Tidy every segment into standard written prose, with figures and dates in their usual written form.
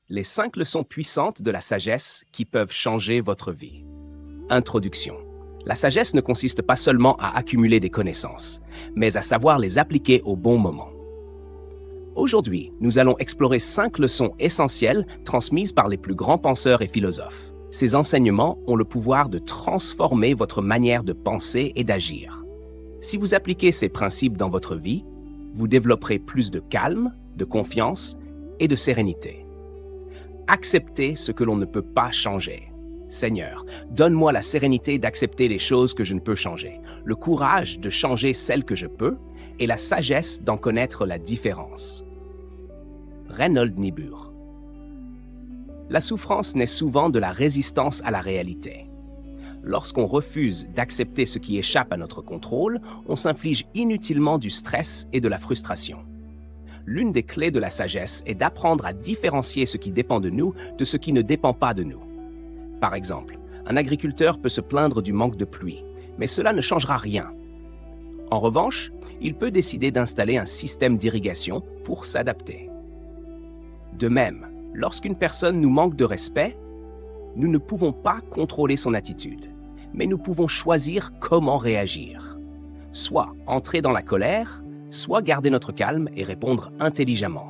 Les 5 leçons puissantes de la sagesse qui peuvent changer votre vie. Introduction. La sagesse ne consiste pas seulement à accumuler des connaissances, mais à savoir les appliquer au bon moment. Aujourd'hui, nous allons explorer 5 leçons essentielles transmises par les plus grands penseurs et philosophes. Ces enseignements ont le pouvoir de transformer votre manière de penser et d'agir. Si vous appliquez ces principes dans votre vie, vous développerez plus de calme, de confiance et de sérénité. Acceptez ce que l'on ne peut pas changer. Seigneur, donne-moi la sérénité d'accepter les choses que je ne peux changer, le courage de changer celles que je peux et la sagesse d'en connaître la différence. Reinhold Niebuhr. La souffrance naît souvent de la résistance à la réalité. Lorsqu'on refuse d'accepter ce qui échappe à notre contrôle, on s'inflige inutilement du stress et de la frustration. L'une des clés de la sagesse est d'apprendre à différencier ce qui dépend de nous de ce qui ne dépend pas de nous. Par exemple, un agriculteur peut se plaindre du manque de pluie, mais cela ne changera rien. En revanche, il peut décider d'installer un système d'irrigation pour s'adapter. De même, lorsqu'une personne nous manque de respect, nous ne pouvons pas contrôler son attitude, mais nous pouvons choisir comment réagir. Soit entrer dans la colère, soit garder notre calme et répondre intelligemment.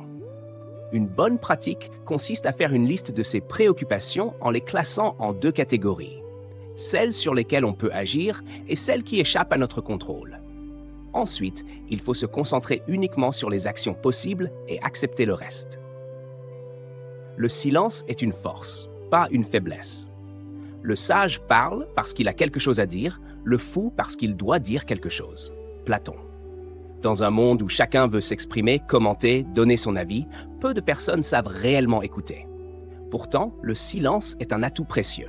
Une bonne pratique consiste à faire une liste de ses préoccupations en les classant en 2 catégories. Celles sur lesquelles on peut agir et celles qui échappent à notre contrôle. Ensuite, il faut se concentrer uniquement sur les actions possibles et accepter le reste. Le silence est une force, pas une faiblesse. Le sage parle parce qu'il a quelque chose à dire, le fou parce qu'il doit dire quelque chose. Platon. Dans un monde où chacun veut s'exprimer, commenter, donner son avis, peu de personnes savent réellement écouter. Pourtant, le silence est un atout précieux.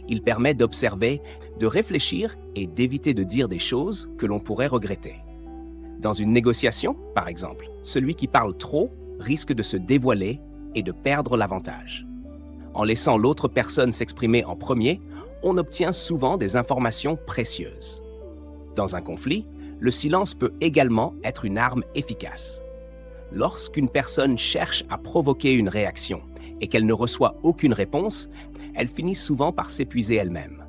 Il permet d'observer, de réfléchir et d'éviter de dire des choses que l'on pourrait regretter. Dans une négociation, par exemple, celui qui parle trop risque de se dévoiler et de perdre l'avantage. En laissant l'autre personne s'exprimer en premier, on obtient souvent des informations précieuses. Dans un conflit, le silence peut également être une arme efficace. Lorsqu'une personne cherche à provoquer une réaction et qu'elle ne reçoit aucune réponse, elle finit souvent par s'épuiser elle-même.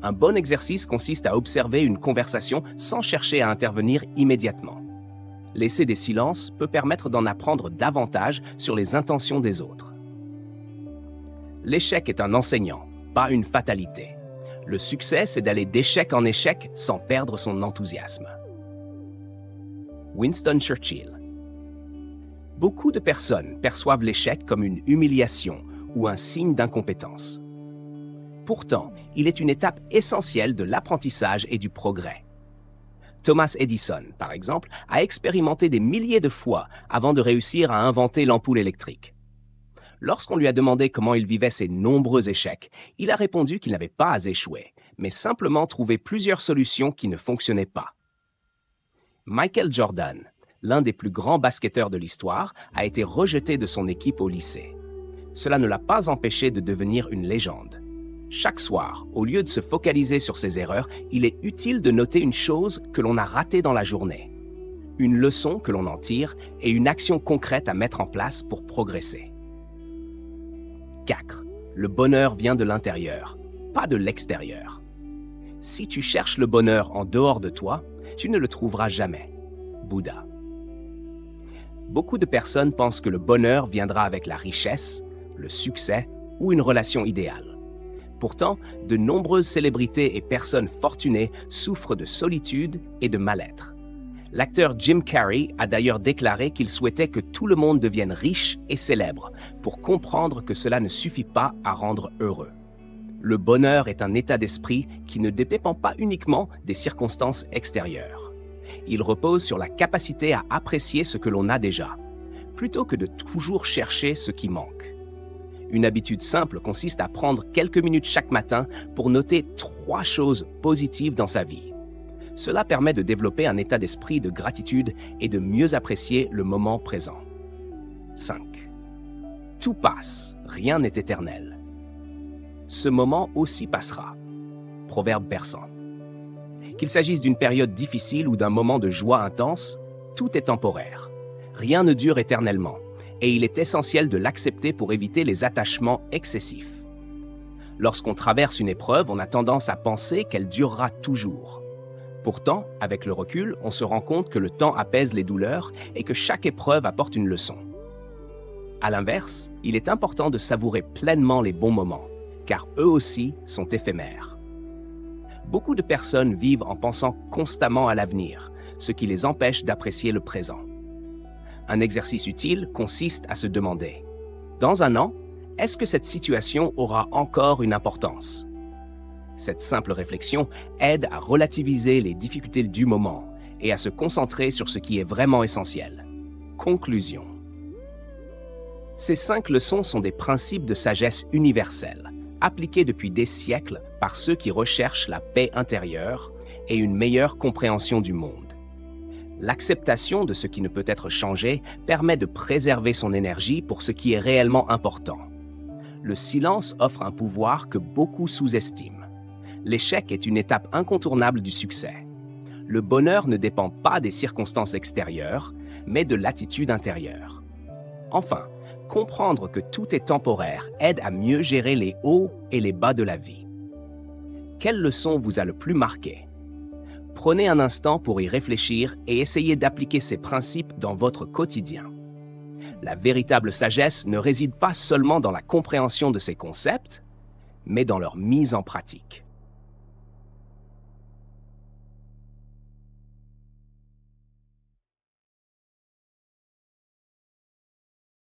Un bon exercice consiste à observer une conversation sans chercher à intervenir immédiatement. Laisser des silences peut permettre d'en apprendre davantage sur les intentions des autres. L'échec est un enseignant, pas une fatalité. Le succès, c'est d'aller d'échec en échec sans perdre son enthousiasme. Winston Churchill. Beaucoup de personnes perçoivent l'échec comme une humiliation ou un signe d'incompétence. Pourtant, il est une étape essentielle de l'apprentissage et du progrès. Thomas Edison, par exemple, a expérimenté des milliers de fois avant de réussir à inventer l'ampoule électrique. Lorsqu'on lui a demandé comment il vivait ses nombreux échecs, il a répondu qu'il n'avait pas échoué, mais simplement trouvé plusieurs solutions qui ne fonctionnaient pas. Michael Jordan, l'un des plus grands basketteurs de l'histoire, a été rejeté de son équipe au lycée. Cela ne l'a pas empêché de devenir une légende. Chaque soir, au lieu de se focaliser sur ses erreurs, il est utile de noter une chose que l'on a ratée dans la journée, une leçon que l'on en tire et une action concrète à mettre en place pour progresser. 4. Le bonheur vient de l'intérieur, pas de l'extérieur. Si tu cherches le bonheur en dehors de toi, tu ne le trouveras jamais. Bouddha. Beaucoup de personnes pensent que le bonheur viendra avec la richesse, le succès ou une relation idéale. Pourtant, de nombreuses célébrités et personnes fortunées souffrent de solitude et de mal-être. L'acteur Jim Carrey a d'ailleurs déclaré qu'il souhaitait que tout le monde devienne riche et célèbre pour comprendre que cela ne suffit pas à rendre heureux. Le bonheur est un état d'esprit qui ne dépend pas uniquement des circonstances extérieures. Il repose sur la capacité à apprécier ce que l'on a déjà, plutôt que de toujours chercher ce qui manque. Une habitude simple consiste à prendre quelques minutes chaque matin pour noter 3 choses positives dans sa vie. Cela permet de développer un état d'esprit de gratitude et de mieux apprécier le moment présent. 5. Tout passe, rien n'est éternel. Ce moment aussi passera. Proverbe persan. Qu'il s'agisse d'une période difficile ou d'un moment de joie intense, tout est temporaire. Rien ne dure éternellement. et il est essentiel de l'accepter pour éviter les attachements excessifs. Lorsqu'on traverse une épreuve, on a tendance à penser qu'elle durera toujours. Pourtant, avec le recul, on se rend compte que le temps apaise les douleurs et que chaque épreuve apporte une leçon. À l'inverse, il est important de savourer pleinement les bons moments, car eux aussi sont éphémères. Beaucoup de personnes vivent en pensant constamment à l'avenir, ce qui les empêche d'apprécier le présent. Un exercice utile consiste à se demander: dans un an, est-ce que cette situation aura encore une importance? Cette simple réflexion aide à relativiser les difficultés du moment et à se concentrer sur ce qui est vraiment essentiel. Conclusion. Ces 5 leçons sont des principes de sagesse universels, appliqués depuis des siècles par ceux qui recherchent la paix intérieure et une meilleure compréhension du monde. L'acceptation de ce qui ne peut être changé permet de préserver son énergie pour ce qui est réellement important. Le silence offre un pouvoir que beaucoup sous-estiment. L'échec est une étape incontournable du succès. Le bonheur ne dépend pas des circonstances extérieures, mais de l'attitude intérieure. Enfin, comprendre que tout est temporaire aide à mieux gérer les hauts et les bas de la vie. Quelle leçon vous a le plus marqué? Prenez un instant pour y réfléchir et essayez d'appliquer ces principes dans votre quotidien. La véritable sagesse ne réside pas seulement dans la compréhension de ces concepts, mais dans leur mise en pratique.